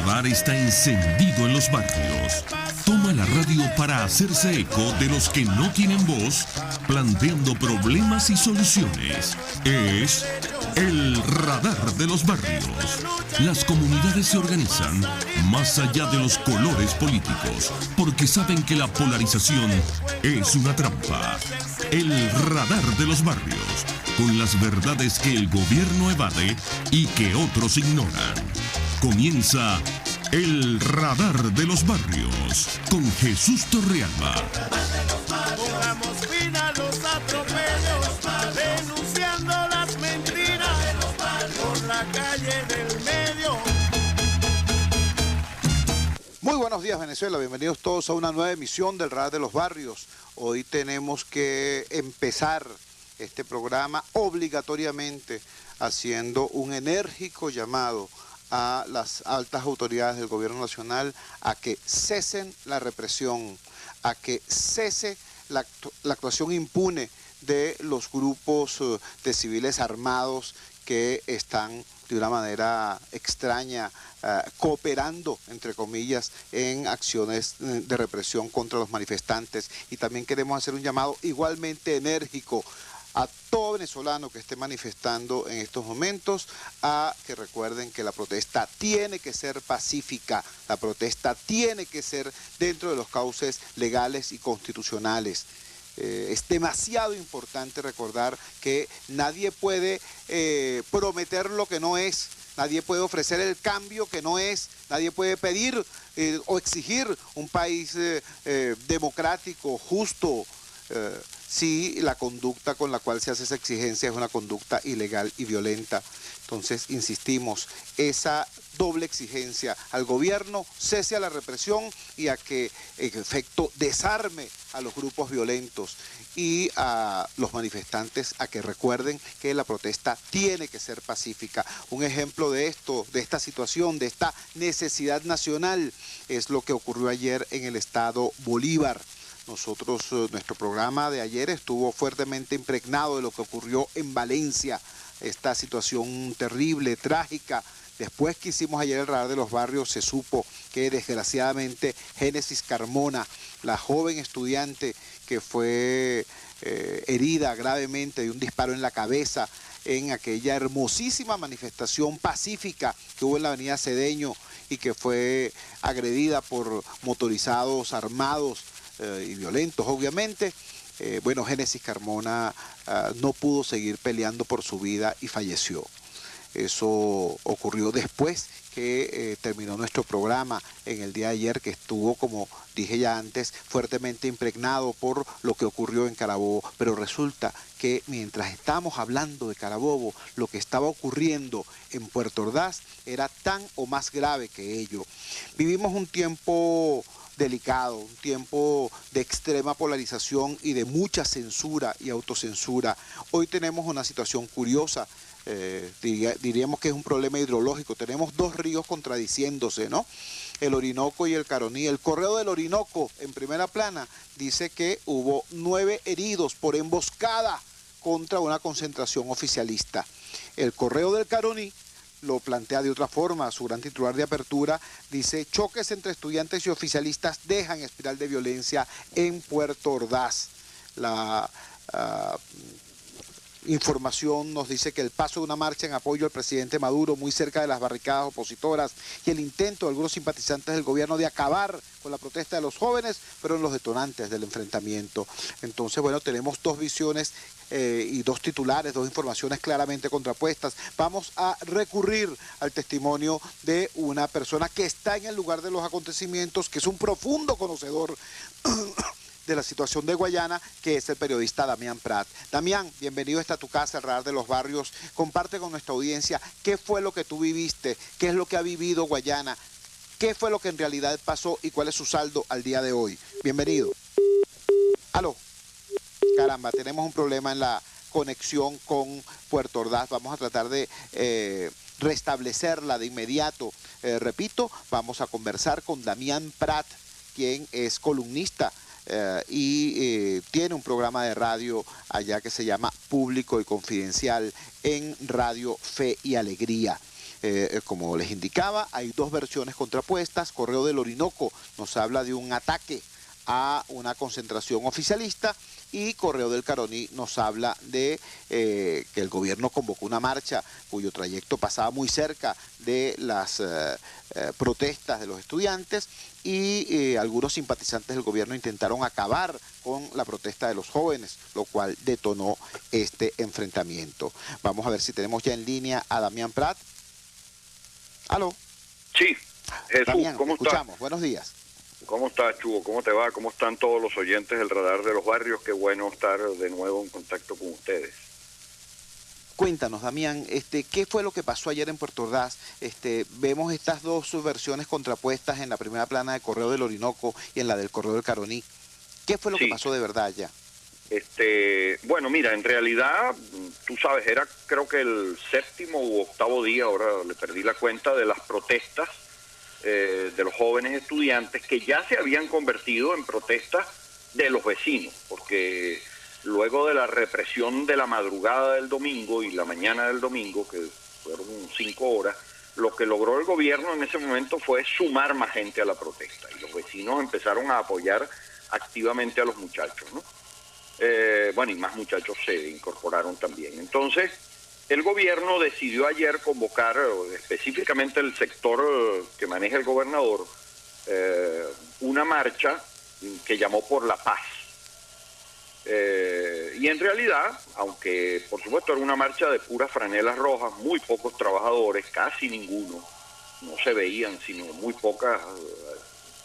radar está encendido en los barrios. Toma la radio para hacerse eco de los que no tienen voz, planteando problemas y soluciones. Es el radar de los barrios. Las comunidades se organizan más allá de los colores políticos, porque saben que la polarización es una trampa. El radar de los barrios, con las verdades que el gobierno evade y que otros ignoran. Comienza el radar de los barrios con Jesús Torrealba. Pongamos fin a los atropellos, denunciando las mentiras por la calle del medio. Muy buenos días, Venezuela, bienvenidos todos a una nueva emisión del Radar de los Barrios. Hoy tenemos que empezar este programa obligatoriamente haciendo un enérgico llamado a las altas autoridades del gobierno nacional a que cesen la represión, a que cese la actuación impune de los grupos de civiles armados que están de una manera extraña cooperando, entre comillas, en acciones de represión contra los manifestantes. Y también queremos hacer un llamado igualmente enérgico a todo venezolano que esté manifestando en estos momentos, a que recuerden que la protesta tiene que ser pacífica, la protesta tiene que ser dentro de los cauces legales y constitucionales. Es demasiado importante recordar que nadie puede prometer lo que no es, nadie puede ofrecer el cambio que no es, nadie puede pedir o exigir un país democrático, justo, si la conducta con la cual se hace esa exigencia es una conducta ilegal y violenta. Entonces, insistimos, esa doble exigencia al gobierno, cese a la represión y a que, en efecto, desarme a los grupos violentos y a los manifestantes a que recuerden que la protesta tiene que ser pacífica. Un ejemplo de esto, de esta situación, de esta necesidad nacional, es lo que ocurrió ayer en el estado Bolívar. Nuestro programa de ayer estuvo fuertemente impregnado de lo que ocurrió en Valencia, esta situación terrible, trágica. Después que hicimos ayer el radar de los barrios, se supo que desgraciadamente Génesis Carmona, la joven estudiante que fue herida gravemente de un disparo en la cabeza en aquella hermosísima manifestación pacífica que hubo en la avenida Cedeño y que fue agredida por motorizados armados y violentos, obviamente. Bueno, Génesis Carmona no pudo seguir peleando por su vida y falleció. Eso ocurrió después que terminó nuestro programa en el día de ayer, que estuvo, como dije ya antes, fuertemente impregnado por lo que ocurrió en Carabobo. Pero resulta que mientras estábamos hablando de Carabobo, lo que estaba ocurriendo en Puerto Ordaz era tan o más grave que ello. Vivimos un tiempo delicado, un tiempo de extrema polarización y de mucha censura y autocensura. Hoy tenemos una situación curiosa, diríamos que es un problema hidrológico. Tenemos dos ríos contradiciéndose, ¿no? El Orinoco y el Caroní. El Correo del Orinoco, en primera plana, dice que hubo 9 heridos por emboscada contra una concentración oficialista. El Correo del Caroní lo plantea de otra forma. Su gran titular de apertura dice: choques entre estudiantes y oficialistas dejan espiral de violencia en Puerto Ordaz. La información nos dice que el paso de una marcha en apoyo al presidente Maduro muy cerca de las barricadas opositoras y el intento de algunos simpatizantes del gobierno de acabar con la protesta de los jóvenes fueron los detonantes del enfrentamiento. Entonces, bueno, tenemos dos visiones y dos titulares, dos informaciones claramente contrapuestas. Vamos a recurrir al testimonio de una persona que está en el lugar de los acontecimientos, que es un profundo conocedor de la situación de Guayana, que es el periodista Damián Prat. Damián, bienvenido a tu casa, el Radar de los Barrios. Comparte con nuestra audiencia qué fue lo que tú viviste, qué es lo que ha vivido Guayana, qué fue lo que en realidad pasó y cuál es su saldo al día de hoy. Bienvenido. Aló. Caramba, tenemos un problema en la conexión con Puerto Ordaz. Vamos a tratar de restablecerla de inmediato. Repito, vamos a conversar con Damián Prat, quien es columnista y tiene un programa de radio allá que se llama Público y Confidencial en Radio Fe y Alegría. Como les indicaba, hay dos versiones contrapuestas. Correo del Orinoco nos habla de un ataque a una concentración oficialista, y Correo del Caroní nos habla de que el gobierno convocó una marcha cuyo trayecto pasaba muy cerca de las protestas de los estudiantes, y algunos simpatizantes del gobierno intentaron acabar con la protesta de los jóvenes, lo cual detonó este enfrentamiento. Vamos a ver si tenemos ya en línea a Damián Prat. ¿Aló? Sí, Jesús, Damián, ¿cómo estás? escuchamos. Buenos días. ¿Cómo estás, Chugo? ¿Cómo te va? ¿Cómo están todos los oyentes del Radar de los Barrios? Qué bueno estar de nuevo en contacto con ustedes. Cuéntanos, Damián, ¿qué fue lo que pasó ayer en Puerto Ordaz? Vemos estas dos versiones contrapuestas en la primera plana de Correo del Orinoco y en la del Correo del Caroní. ¿Qué fue lo que pasó de verdad allá? Bueno, mira, en realidad, tú sabes, era creo que el 7º u 8º día, ahora le perdí la cuenta, de las protestas de los jóvenes estudiantes, que ya se habían convertido en protestas de los vecinos, porque luego de la represión de la madrugada del domingo y la mañana del domingo, que fueron 5 horas, lo que logró el gobierno en ese momento fue sumar más gente a la protesta, y los vecinos empezaron a apoyar activamente a los muchachos, ¿no? Y más muchachos se incorporaron también. Entonces, el gobierno decidió ayer convocar, específicamente el sector que maneja el gobernador, una marcha que llamó por la paz. Y en realidad, aunque por supuesto era una marcha de puras franelas rojas, muy pocos trabajadores, casi ninguno, no se veían sino muy pocas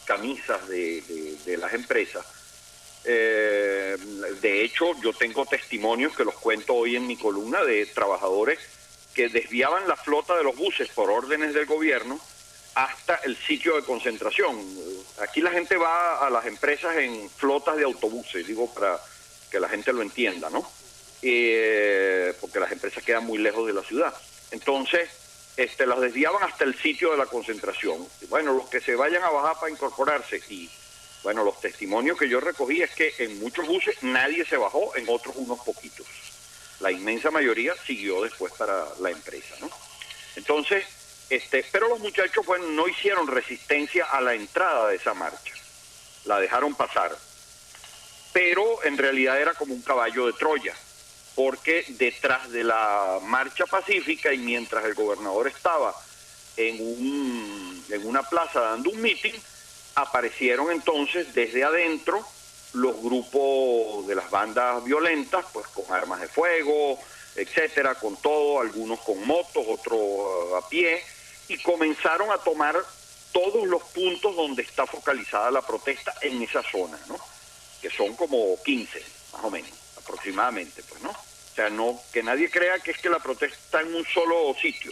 camisas de las empresas. De hecho, yo tengo testimonios que los cuento hoy en mi columna de trabajadores que desviaban la flota de los buses por órdenes del gobierno hasta el sitio de concentración. Aquí la gente va a las empresas en flotas de autobuses, digo para que la gente lo entienda, ¿no? Porque las empresas quedan muy lejos de la ciudad. Entonces, las desviaban hasta el sitio de la concentración. Bueno, los que se vayan a bajar para incorporarse, y bueno, los testimonios que yo recogí es que en muchos buses nadie se bajó, en otros unos poquitos. La inmensa mayoría siguió después para la empresa, ¿no? Entonces, pero los muchachos, bueno, no hicieron resistencia a la entrada de esa marcha. La dejaron pasar. Pero en realidad era como un caballo de Troya, porque detrás de la marcha pacífica, y mientras el gobernador estaba en una plaza dando un mitin, aparecieron entonces desde adentro los grupos de las bandas violentas, pues con armas de fuego, etcétera, con todo, algunos con motos, otros a pie, y comenzaron a tomar todos los puntos donde está focalizada la protesta en esa zona, ¿no? Que son como 15, más o menos, aproximadamente, pues, ¿no? O sea, no, que nadie crea que es que la protesta está en un solo sitio.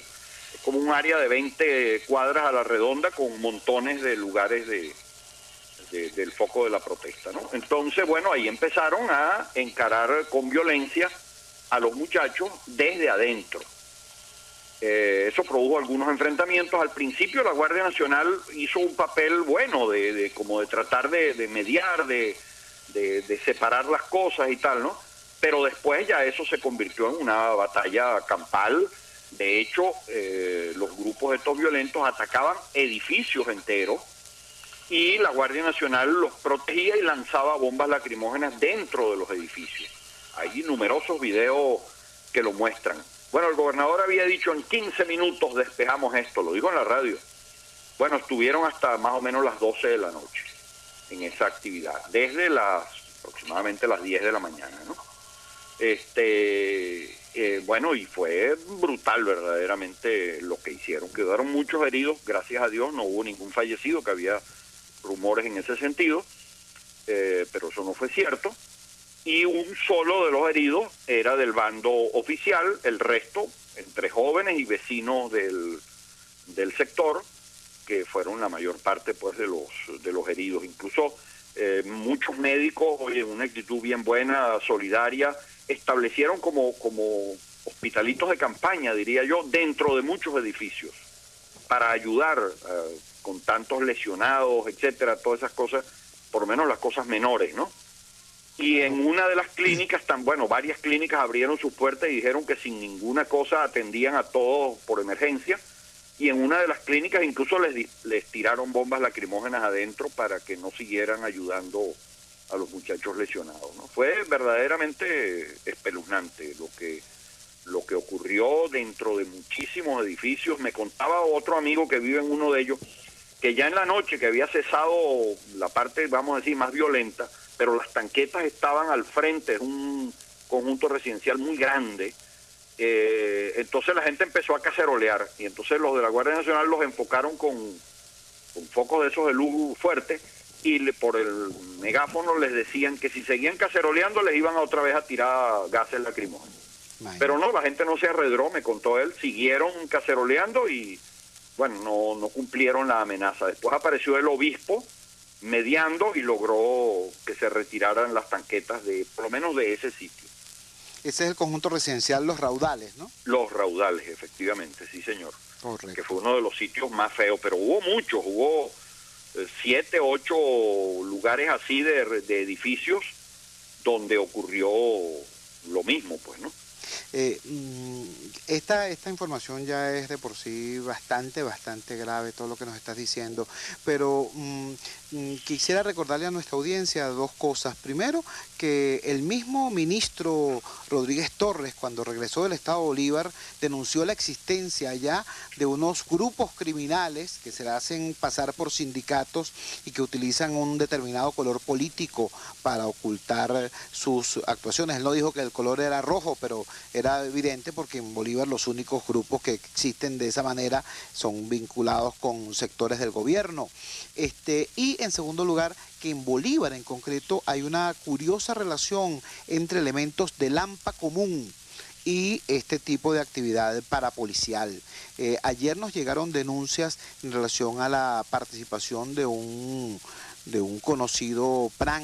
Es como un área de 20 cuadras a la redonda con montones de lugares del foco de la protesta, ¿no? Entonces, bueno, ahí empezaron a encarar con violencia a los muchachos desde adentro. Eso produjo algunos enfrentamientos. Al principio la Guardia Nacional hizo un papel bueno como de tratar de mediar, de separar las cosas y tal, ¿no? Pero después ya eso se convirtió en una batalla campal. De hecho, los grupos estos violentos atacaban edificios enteros y la Guardia Nacional los protegía y lanzaba bombas lacrimógenas dentro de los edificios. Hay numerosos videos que lo muestran. Bueno, el gobernador había dicho en 15 minutos despejamos esto, lo dijo en la radio. Bueno, estuvieron hasta más o menos las 12 de la noche en esa actividad, desde aproximadamente las 10 de la mañana, ¿no? Bueno, y fue brutal verdaderamente lo que hicieron. Quedaron muchos heridos, gracias a Dios no hubo ningún fallecido, que había rumores en ese sentido, pero eso no fue cierto. Y un solo de los heridos era del bando oficial, el resto entre jóvenes y vecinos del sector, que fueron la mayor parte pues de los heridos. Incluso muchos médicos, oye, en una actitud bien buena, solidaria, establecieron como hospitalitos de campaña, diría yo, dentro de muchos edificios para ayudar con tantos lesionados, etcétera, todas esas cosas, por lo menos las cosas menores, ¿no? Y en una de las clínicas, varias clínicas abrieron sus puertas y dijeron que sin ninguna cosa atendían a todos por emergencia, y en una de las clínicas incluso les tiraron bombas lacrimógenas adentro para que no siguieran ayudando a los muchachos lesionados, ¿no? Fue verdaderamente espeluznante lo que ocurrió dentro de muchísimos edificios. Me contaba otro amigo que vive en uno de ellos, que ya en la noche que había cesado la parte, vamos a decir, más violenta, pero las tanquetas estaban al frente, es un conjunto residencial muy grande. Entonces la gente empezó a cacerolear, y entonces los de la Guardia Nacional los enfocaron con focos de esos de luz fuertes, y por el megáfono les decían que si seguían caceroleando les iban a otra vez a tirar gases lacrimógenos. Pero no, la gente no se arredró, me contó él, siguieron caceroleando y bueno, no cumplieron la amenaza. Después apareció el obispo mediando y logró que se retiraran las tanquetas por lo menos de ese sitio. Ese es el conjunto residencial Los Raudales, ¿no? Los Raudales, efectivamente, sí señor. Correcto. Que fue uno de los sitios más feos, pero hubo muchos, hubo 7, 8 lugares así de edificios donde ocurrió lo mismo, pues, ¿no? Esta información ya es de por sí bastante grave, todo lo que nos estás diciendo, pero quisiera recordarle a nuestra audiencia dos cosas. Primero, que el mismo ministro Rodríguez Torres, cuando regresó del Estado Bolívar, denunció la existencia ya de unos grupos criminales que se hacen pasar por sindicatos y que utilizan un determinado color político para ocultar sus actuaciones. Él no dijo que el color era rojo, pero era evidente porque en Bolívar los únicos grupos que existen de esa manera son vinculados con sectores del gobierno. Y en segundo lugar, que en Bolívar en concreto hay una curiosa relación entre elementos del AMPA común y este tipo de actividad parapolicial. Ayer nos llegaron denuncias en relación a la participación de un conocido PRAN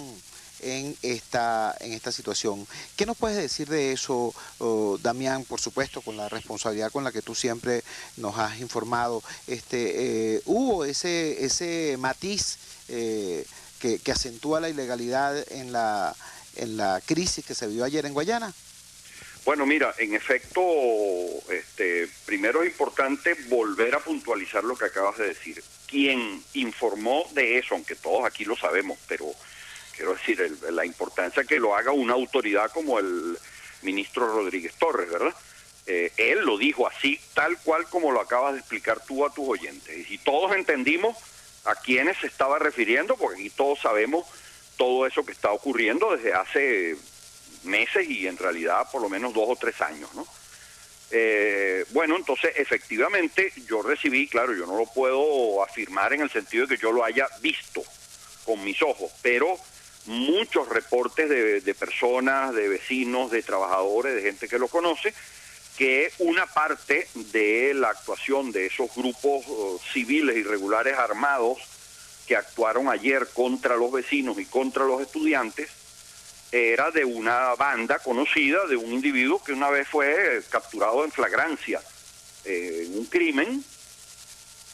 en esta situación. ¿Qué nos puedes decir de eso, Damián? Por supuesto, con la responsabilidad con la que tú siempre nos has informado. ¿Hubo ese matiz que acentúa la ilegalidad en la crisis que se vio ayer en Guayana? Bueno, mira, en efecto, primero es importante volver a puntualizar lo que acabas de decir. Quien informó de eso, aunque todos aquí lo sabemos, pero quiero decir, la importancia que lo haga una autoridad como el ministro Rodríguez Torres, ¿verdad? Él lo dijo así, tal cual como lo acabas de explicar tú a tus oyentes. Y todos entendimos a quiénes se estaba refiriendo, porque aquí todos sabemos todo eso que está ocurriendo desde hace meses y en realidad por lo menos 2 o 3 años, ¿no? Bueno, entonces efectivamente yo recibí, claro, yo no lo puedo afirmar en el sentido de que yo lo haya visto con mis ojos, pero muchos reportes de personas, de vecinos, de trabajadores, de gente que lo conoce, que una parte de la actuación de esos grupos civiles irregulares armados que actuaron ayer contra los vecinos y contra los estudiantes era de una banda conocida, de un individuo que una vez fue capturado en flagrancia en un crimen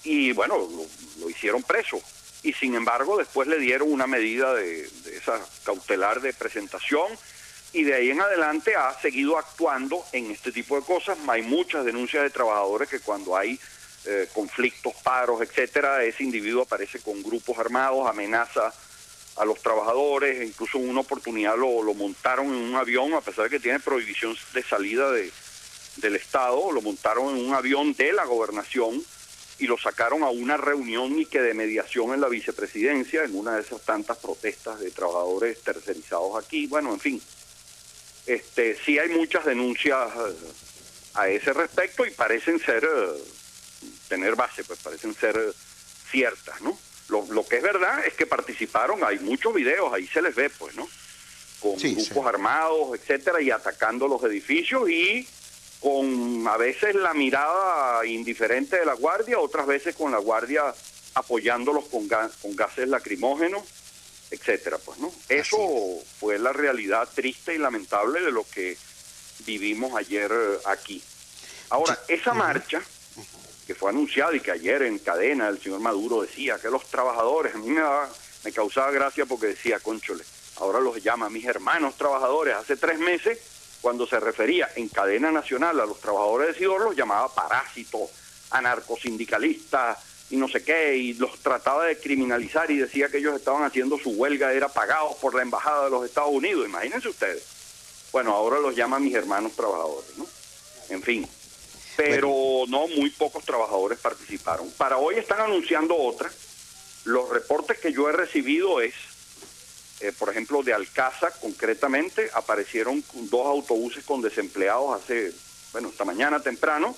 y bueno, lo hicieron preso. Y sin embargo después le dieron una medida de esa cautelar de presentación y de ahí en adelante ha seguido actuando en este tipo de cosas. Hay muchas denuncias de trabajadores que cuando hay conflictos, paros, etcétera, ese individuo aparece con grupos armados, amenaza a los trabajadores, incluso en una oportunidad lo montaron en un avión, a pesar de que tiene prohibición de salida del Estado, lo montaron en un avión de la gobernación y lo sacaron a una reunión y que de mediación en la vicepresidencia, en una de esas tantas protestas de trabajadores tercerizados aquí. Bueno, en fin, sí hay muchas denuncias a ese respecto y parecen ser, tener base, pues parecen ser ciertas, ¿no? Lo que es verdad es que participaron, hay muchos videos, ahí se les ve, pues, ¿no? Con grupos armados, etcétera, y atacando los edificios y con a veces la mirada indiferente de la guardia, otras veces con la guardia apoyándolos con gases lacrimógenos, etcétera, pues, ¿no? Eso fue la realidad triste y lamentable de lo que vivimos ayer aquí. Ahora, esa marcha que fue anunciada y que ayer en cadena el señor Maduro decía que los trabajadores, a mí me causaba gracia porque decía, cónchole, ahora los llama mis hermanos trabajadores. Hace 3 meses, cuando se refería en cadena nacional a los trabajadores de Sidor, los llamaba parásitos, anarcosindicalistas y no sé qué, y los trataba de criminalizar y decía que ellos estaban haciendo su huelga, era pagados por la Embajada de los Estados Unidos, imagínense ustedes. Bueno, ahora los llama mis hermanos trabajadores, ¿no? En fin, pero no, muy pocos trabajadores participaron. Para hoy están anunciando otra. Los reportes que yo he recibido es, por ejemplo, de Alcázar, concretamente, aparecieron 2 autobuses con desempleados esta mañana temprano,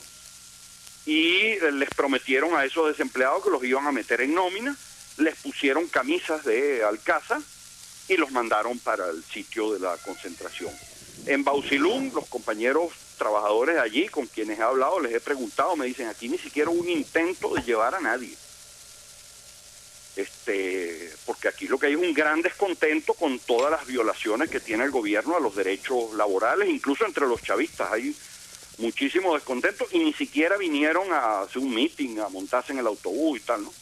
y les prometieron a esos desempleados que los iban a meter en nómina, les pusieron camisas de Alcázar y los mandaron para el sitio de la concentración. En Bausilún, los compañeros trabajadores de allí con quienes he hablado, les he preguntado, me dicen, aquí ni siquiera hubo un intento de llevar a nadie. Porque aquí lo que hay es un gran descontento con todas las violaciones que tiene el gobierno a los derechos laborales, incluso entre los chavistas hay muchísimo descontento, y ni siquiera vinieron a hacer un meeting, a montarse en el autobús y tal, ¿no?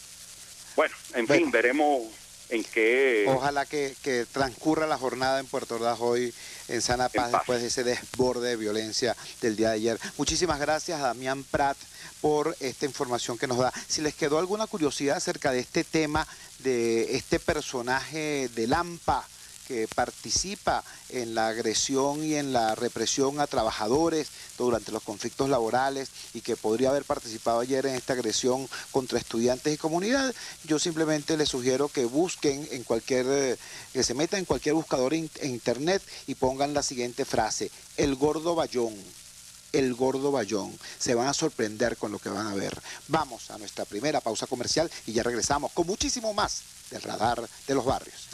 Bueno, en fin, veremos en qué... Ojalá que transcurra la jornada en Puerto Ordaz hoy en sana paz, después de ese desborde de violencia del día de ayer. Muchísimas gracias a Damián Prat por esta información que nos da. Si les quedó alguna curiosidad acerca de este tema, de este personaje de Lampa, que participa en la agresión y en la represión a trabajadores durante los conflictos laborales y que podría haber participado ayer en esta agresión contra estudiantes y comunidad, yo simplemente les sugiero que busquen que se metan en cualquier buscador en internet y pongan la siguiente frase: el gordo Bayón. El gordo Bayón. Se van a sorprender con lo que van a ver. Vamos a nuestra primera pausa comercial y ya regresamos con muchísimo más del Radar de los Barrios.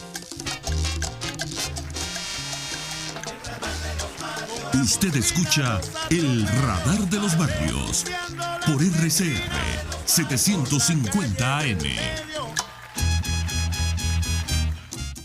Usted escucha el Radar de los Barrios por RCR 750 AM.